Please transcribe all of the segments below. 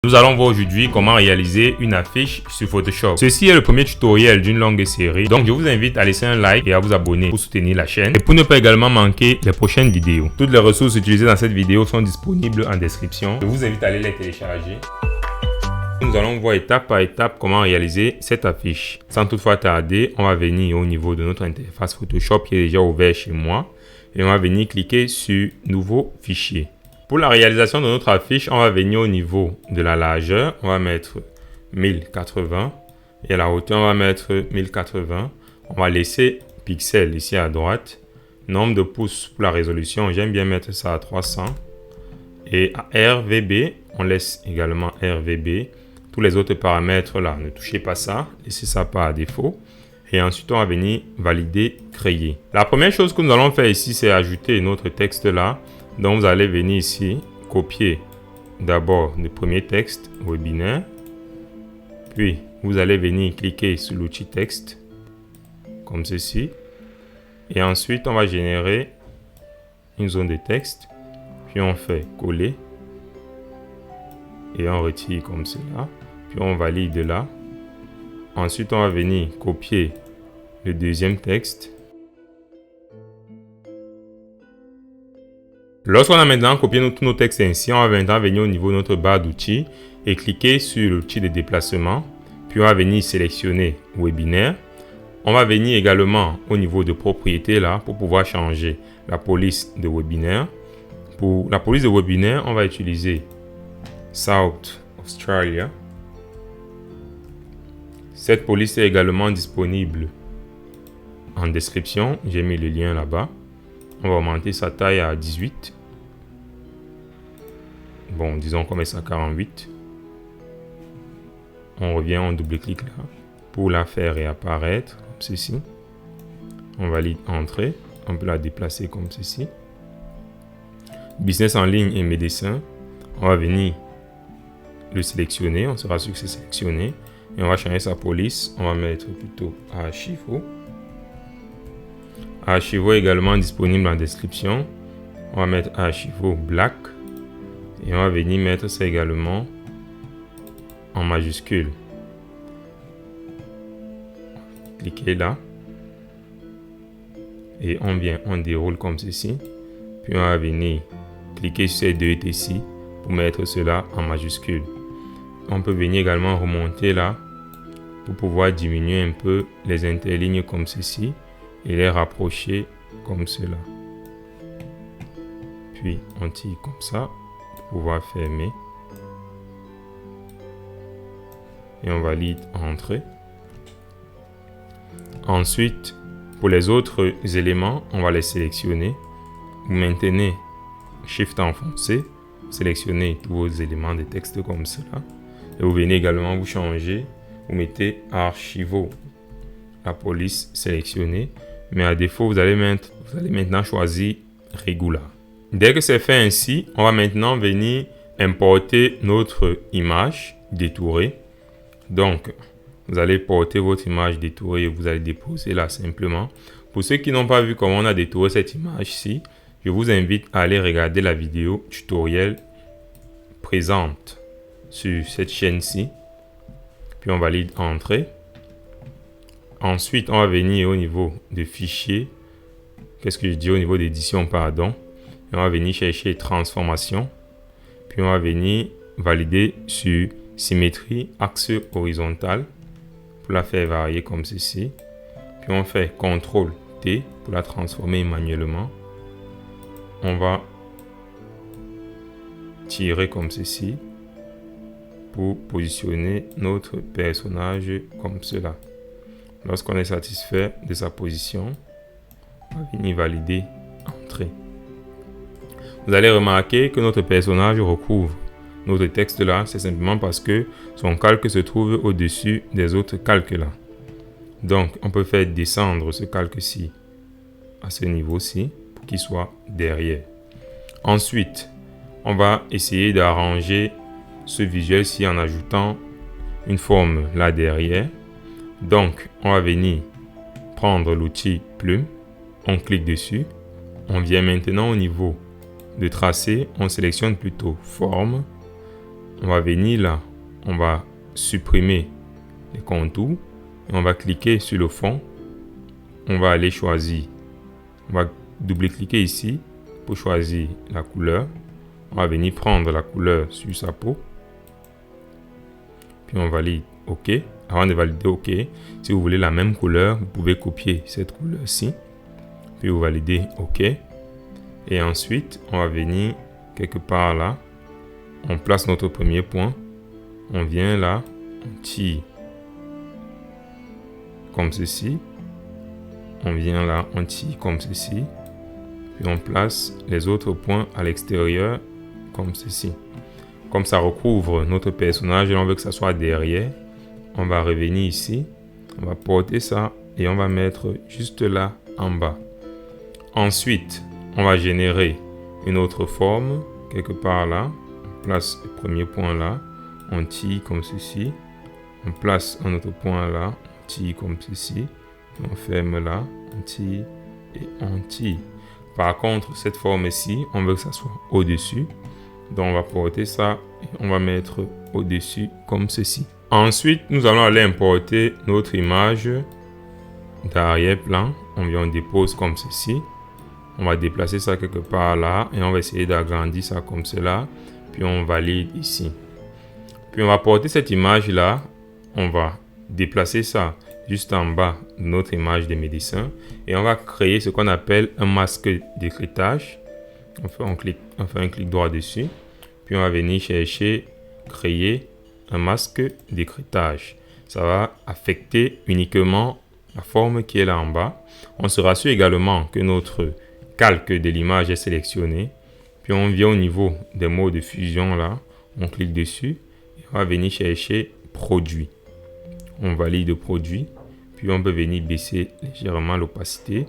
Nous allons voir aujourd'hui comment réaliser une affiche sur Photoshop. Ceci est le premier tutoriel d'une longue série, donc je vous invite à laisser un like et à vous abonner pour soutenir la chaîne et pour ne pas également manquer les prochaines vidéos. Toutes les ressources utilisées dans cette vidéo sont disponibles en description. Je vous invite à aller les télécharger. Nous allons voir étape par étape comment réaliser cette affiche. Sans toutefois tarder, on va venir au niveau de notre interface Photoshop qui est déjà ouvert chez moi et on va venir cliquer sur Nouveau fichier. Pour la réalisation de notre affiche, on va venir au niveau de la largeur, on va mettre 1080 et à la hauteur, on va mettre 1080. On va laisser pixels ici à droite. Nombre de pouces pour la résolution, j'aime bien mettre ça à 300. Et à RVB, on laisse également RVB. Tous les autres paramètres là, ne touchez pas ça, laissez ça par défaut. Et ensuite, on va venir valider, créer. La première chose que nous allons faire ici, c'est ajouter notre texte là. Donc, vous allez venir ici, copier d'abord le premier texte, webinaire. Puis, vous allez venir cliquer sur l'outil texte, comme ceci. Et ensuite, on va générer une zone de texte. Puis, on fait coller. Et on retire comme cela. Puis, on valide là. Ensuite, on va venir copier le deuxième texte. Lorsqu'on a maintenant copié tous nos textes ainsi, on va maintenant venir au niveau de notre barre d'outils et cliquer sur l'outil de déplacement. Puis on va venir sélectionner webinaire. On va venir également au niveau de propriétés là pour pouvoir changer la police de webinaire. Pour la police de webinaire, on va utiliser South Australia. Cette police est également disponible en description. J'ai mis le lien là-bas. On va augmenter sa taille à 18. Bon, disons qu'on met ça à 48. On revient, on double-clique là pour la faire réapparaître comme ceci. On valide entrée. On peut la déplacer comme ceci. Business en ligne et médecin. On va venir le sélectionner. On sera sûr que c'est sélectionné. Et on va changer sa police. On va mettre plutôt archivo. Archivo également disponible en description. On va mettre archivo black. Et on va venir mettre ça également en majuscule. Cliquez là. Et on déroule comme ceci. Puis on va venir cliquer sur ces deux ici pour mettre cela en majuscule. On peut venir également remonter là pour pouvoir diminuer un peu les interlignes comme ceci et les rapprocher comme cela. Puis on tire comme ça pour pouvoir fermer. Et on valide entrée. Ensuite, pour les autres éléments, on va les sélectionner. Vous maintenez Shift enfoncé, sélectionnez tous vos éléments de texte comme cela. Et vous venez également vous changer. Vous mettez archivo, la police sélectionnée. Mais à défaut, vous allez maintenant choisir Regular. Dès que c'est fait ainsi, on va maintenant venir importer notre image détourée. Donc, vous allez porter votre image détourée et vous allez déposer là simplement. Pour ceux qui n'ont pas vu comment on a détouré cette image-ci, je vous invite à aller regarder la vidéo tutoriel présente sur cette chaîne-ci. Puis on valide entrée. Ensuite, on va venir au niveau de fichier. Qu'est-ce que je dis au niveau d'édition, pardon. Et on va venir chercher transformation. Puis on va venir valider sur symétrie axe horizontal pour la faire varier comme ceci. Puis on fait CTRL T pour la transformer manuellement. On va tirer comme ceci pour positionner notre personnage comme cela. Lorsqu'on est satisfait de sa position, on va venir valider entrée. Vous allez remarquer que notre personnage recouvre notre texte là, c'est simplement parce que son calque se trouve au-dessus des autres calques là. Donc, on peut faire descendre ce calque-ci à ce niveau-ci pour qu'il soit derrière. Ensuite, on va essayer d'arranger ce visuel-ci en ajoutant une forme là derrière. Donc, on va venir prendre l'outil plume, on clique dessus, on vient maintenant au niveau de tracé, on sélectionne plutôt forme, on va venir là, on va supprimer les contours et on va cliquer sur le fond. On va aller choisir, on va double-cliquer ici pour choisir la couleur. On va venir prendre la couleur sur sa peau. Puis on valide OK. Avant de valider OK, si vous voulez la même couleur, vous pouvez copier cette couleur-ci. Puis vous validez OK. Et ensuite, on va venir quelque part là. On place notre premier point. On vient là, on tire comme ceci. On vient là, on tire comme ceci. Puis on place les autres points à l'extérieur comme ceci. Comme ça recouvre notre personnage et on veut que ça soit derrière, on va revenir ici. On va porter ça et on va mettre juste là en bas. Ensuite, on va générer une autre forme quelque part là. On place le premier point là. On tire comme ceci. On place un autre point là. On tire comme ceci. On ferme là. On tire et on tire. Par contre, cette forme-ci, on veut que ça soit au-dessus. Donc, on va porter ça et on va mettre au-dessus comme ceci. Ensuite, nous allons aller importer notre image d'arrière-plan. On vient, on dépose comme ceci. On va déplacer ça quelque part là et on va essayer d'agrandir ça comme cela. Puis, on valide ici. Puis, on va porter cette image-là. On va déplacer ça juste en bas de notre image de médecin. Et on va créer ce qu'on appelle un masque d'écrêtage. On fait un clic droit dessus. Puis on va venir chercher, créer un masque d'écrêtage. Ça va affecter uniquement la forme qui est là en bas. On se rassure également que notre calque de l'image est sélectionné. Puis on vient au niveau des mots de fusion là. On clique dessus. Et on va venir chercher produit. On valide produit. Puis on peut venir baisser légèrement l'opacité.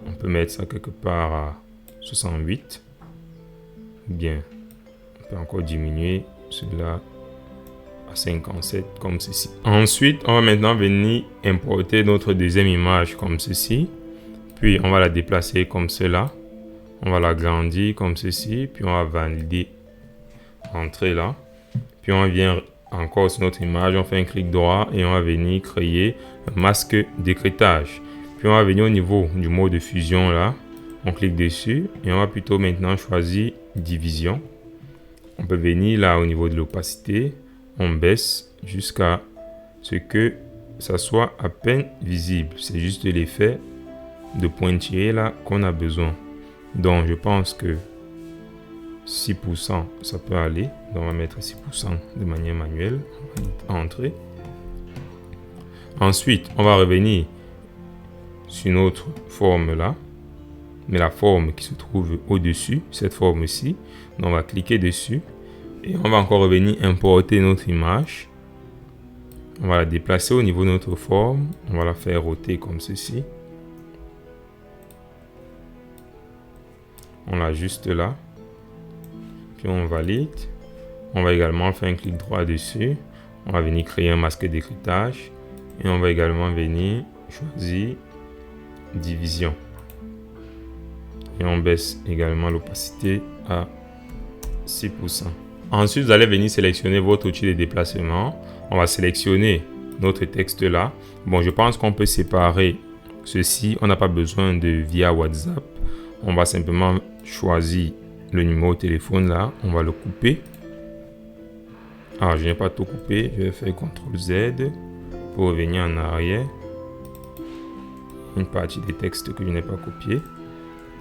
On peut mettre ça quelque part à 68. Bien. On peut encore diminuer cela à 57 comme ceci. Ensuite, on va maintenant venir importer notre deuxième image comme ceci. Puis on va la déplacer comme cela. On va l'agrandir comme ceci. Puis on va valider. Entrer là. Puis on vient encore sur notre image. On fait un clic droit et on va venir créer un masque d'écrêtage. Puis on va venir au niveau du mot de fusion là. On clique dessus et on va plutôt maintenant choisir division. On peut venir là au niveau de l'opacité. On baisse jusqu'à ce que ça soit à peine visible. C'est juste l'effet de pointillé là qu'on a besoin. Donc je pense que 6% ça peut aller. Donc on va mettre 6% de manière manuelle. On va entrer. Ensuite, on va revenir sur notre forme là. Mais la forme qui se trouve au-dessus, cette forme-ci. On va cliquer dessus et on va encore revenir importer notre image. On va la déplacer au niveau de notre forme. On va la faire roter comme ceci. On l'ajuste là. Puis on valide. On va également faire un clic droit dessus. On va venir créer un masque d'écrêtage. Et on va également venir choisir division. Et on baisse également l'opacité à 6%. Ensuite, vous allez venir sélectionner votre outil de déplacement. On va sélectionner notre texte là. Bon, je pense qu'on peut séparer ceci. On n'a pas besoin de via WhatsApp. On va simplement choisir le numéro de téléphone là. On va le couper. Alors, je n'ai pas tout coupé. Je vais faire CTRL Z pour revenir en arrière. Une partie des textes que je n'ai pas copié.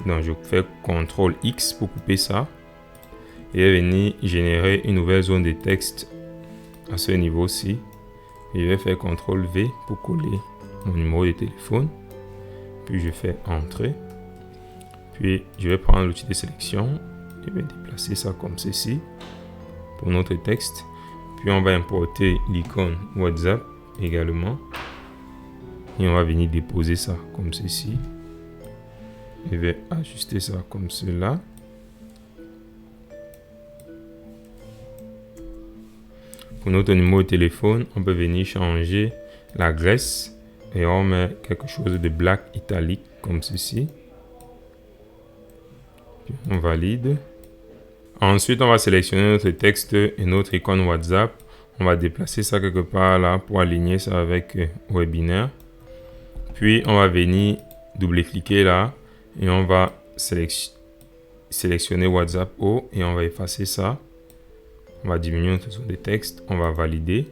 Donc, je fais CTRL X pour couper ça. Et venir générer une nouvelle zone de texte à ce niveau-ci. Je vais faire CTRL V pour coller mon numéro de téléphone. Puis, je fais Entrée. Puis, je vais prendre l'outil de sélection. Je vais déplacer ça comme ceci pour notre texte. Puis, on va importer l'icône WhatsApp également. Et on va venir déposer ça comme ceci. Je vais ajuster ça comme cela. Pour notre numéro de téléphone, on peut venir changer la graisse et on met quelque chose de black italique comme ceci. Puis on valide. Ensuite, on va sélectionner notre texte et notre icône WhatsApp. On va déplacer ça quelque part là pour aligner ça avec webinaire. Puis, on va venir double-cliquer là et on va sélectionner WhatsApp haut et on va effacer ça. On va diminuer notre zone de texte. On va valider.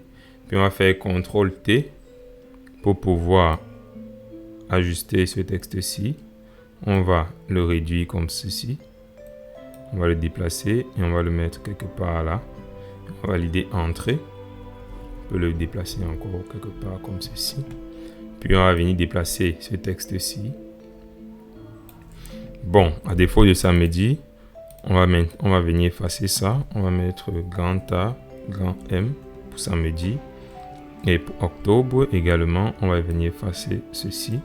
Puis, on va faire CTRL-T pour pouvoir ajuster ce texte-ci. On va le réduire comme ceci. On va le déplacer et on va le mettre quelque part là. On va valider Entrée. On peut le déplacer encore quelque part comme ceci. Puis on va venir déplacer ce texte-ci. Bon, à défaut de samedi, on va venir effacer ça. On va mettre grand A, grand M pour samedi. Et pour octobre également, on va venir effacer ceci.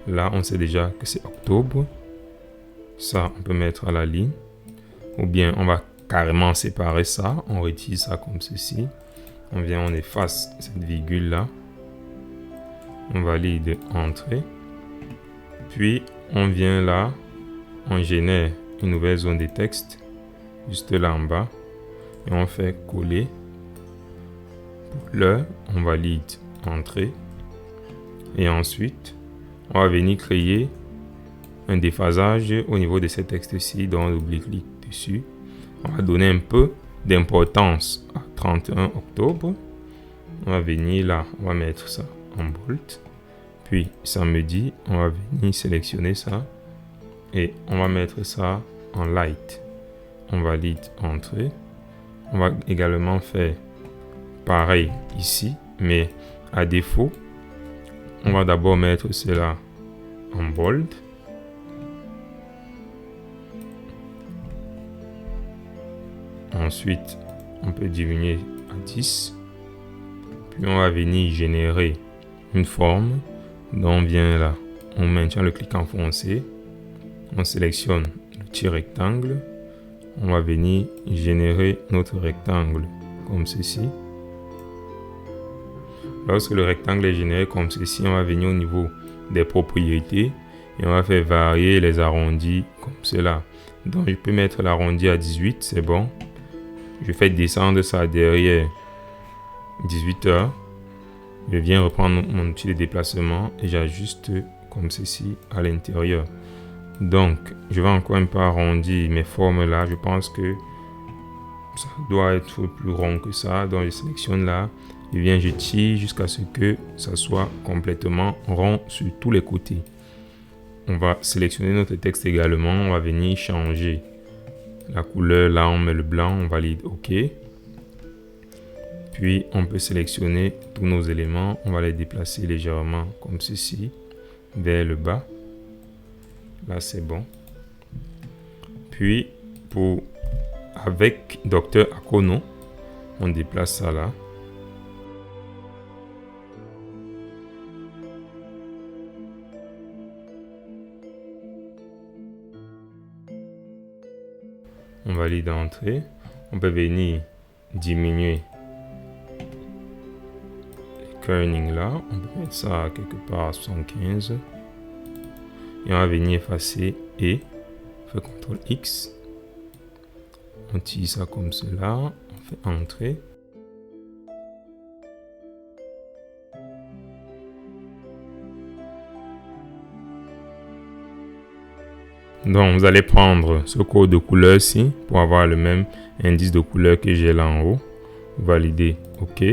Là, on sait déjà que c'est octobre. Ça, on peut mettre à la ligne. Ou bien, on va carrément séparer ça. On retire ça comme ceci. On vient, on efface cette virgule-là. On valide Entrée. Puis, on vient là. On génère une nouvelle zone de texte. Juste là en bas. Et on fait coller. Pour l'heure, on valide Entrée. Et ensuite, on va venir créer un déphasage au niveau de ce texte-ci. Donc, on double-clique dessus. On va donner un peu d'importance à 31 octobre. On va venir là, on va mettre ça en bold. Puis, samedi, on va venir sélectionner ça. Et on va mettre ça en light. On valide Entrée. On va également faire pareil ici. Mais à défaut, on va d'abord mettre cela en bold. Ensuite, on peut diminuer à 10. Puis on va venir générer une forme. Donc on vient là, on maintient le clic enfoncé. On sélectionne le petit rectangle. On va venir générer notre rectangle comme ceci. Lorsque le rectangle est généré comme ceci, on va venir au niveau des propriétés et on va faire varier les arrondis comme cela. Donc je peux mettre l'arrondi à 18, c'est bon. Je fais descendre ça derrière 18 heures. Je viens reprendre mon outil de déplacement et j'ajuste comme ceci à l'intérieur. Donc, je vais encore un peu arrondir mes formes là. Je pense que ça doit être plus rond que ça. Donc, je sélectionne là. Je tire jusqu'à ce que ça soit complètement rond sur tous les côtés. On va sélectionner notre texte également. On va venir changer la couleur. Là, on met le blanc. On valide OK. Puis, on peut sélectionner tous nos éléments. On va les déplacer légèrement comme ceci vers le bas. Là, c'est bon. Puis, avec Dr Akono, on déplace ça là. On valide Entrée. On peut venir diminuer les kerning là. On peut mettre ça quelque part à 75. Et on va venir effacer et on fait CTRL X. On tire ça comme cela. On fait Entrée. Donc, vous allez prendre ce code de couleur-ci pour avoir le même indice de couleur que j'ai là en haut. Valider OK.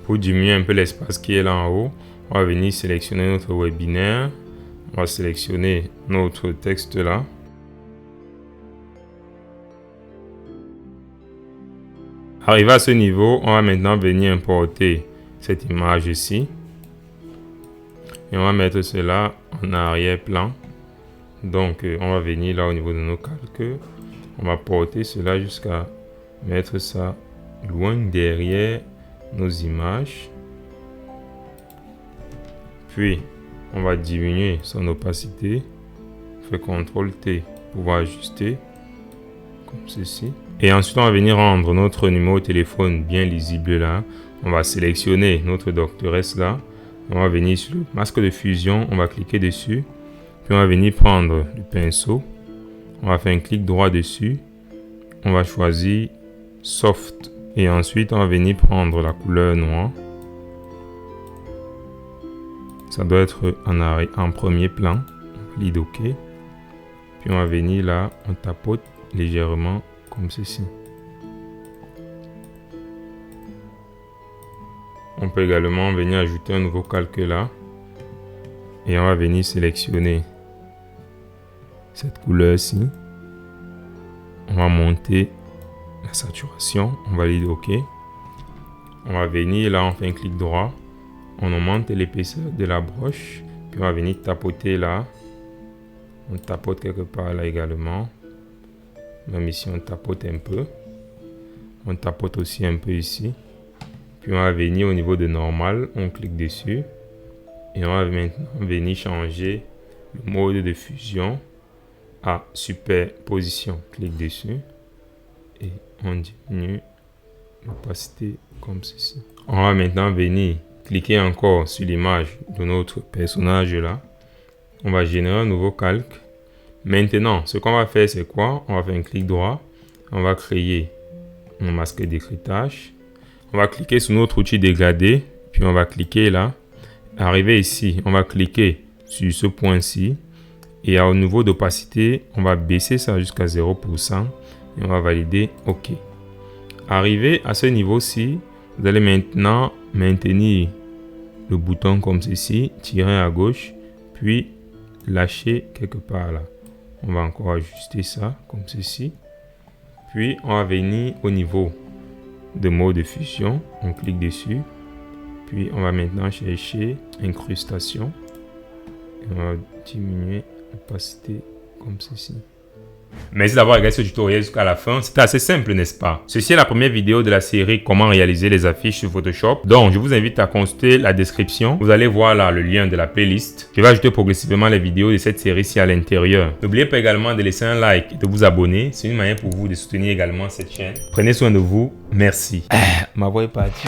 Pour diminuer un peu l'espace qui est là en haut, on va venir sélectionner notre webinaire. On va sélectionner notre texte là. Arrivé à ce niveau, on va maintenant venir importer cette image ici. Et on va mettre cela en arrière-plan. Donc, on va venir là au niveau de nos calques. On va porter cela jusqu'à mettre ça loin derrière nos images. Puis, on va diminuer son opacité. On fait CTRL T pour pouvoir ajuster comme ceci. Et ensuite, on va venir rendre notre numéro de téléphone bien lisible là. On va sélectionner notre doctoresse là. On va venir sur le masque de fusion. On va cliquer dessus. Puis on va venir prendre le pinceau. On va faire un clic droit dessus. on va choisir Soft. Et ensuite, on va venir prendre la couleur noire. Ça doit être en premier plan. On valide OK. Puis on va venir là, on tapote légèrement comme ceci. On peut également venir ajouter un nouveau calque là. Et on va venir sélectionner cette couleur-ci. On va monter la saturation. On valide OK. On va venir là, on fait un clic droit. On augmente l'épaisseur de la broche. Puis on va venir tapoter là. On tapote quelque part là également. Même ici, on tapote un peu. On tapote aussi un peu ici. Puis on va venir au niveau de normal. On clique dessus. Et on va maintenant venir changer le mode de fusion à superposition. Clique dessus. Et on diminue l'opacité comme ceci. On va maintenant venir cliquer encore sur l'image de notre personnage là. On va générer un nouveau calque. Maintenant, ce qu'on va faire, c'est quoi? On va faire un clic droit. On va créer un masque d'écritage. On va cliquer sur notre outil dégradé. Puis on va cliquer là. Arrivé ici, on va cliquer sur ce point-ci. Et au niveau d'opacité, on va baisser ça jusqu'à 0%. Et on va valider OK. Arrivé à ce niveau-ci, vous allez maintenant maintenir le bouton comme ceci, tirer à gauche, puis lâcher quelque part là. On va encore ajuster ça comme ceci. Puis on va venir au niveau de mode de fusion. On clique dessus. Puis on va maintenant chercher incrustation. Et on va diminuer l'opacité comme ceci. Merci d'avoir regardé ce tutoriel jusqu'à la fin. C'était assez simple, n'est-ce pas? Ceci est la première vidéo de la série comment réaliser les affiches sur Photoshop. Donc, je vous invite à consulter la description. Vous allez voir là le lien de la playlist. Je vais ajouter progressivement les vidéos de cette série-ci à l'intérieur. N'oubliez pas également de laisser un like et de vous abonner. C'est une manière pour vous de soutenir également cette chaîne. Prenez soin de vous. Merci. Ma voix est partie.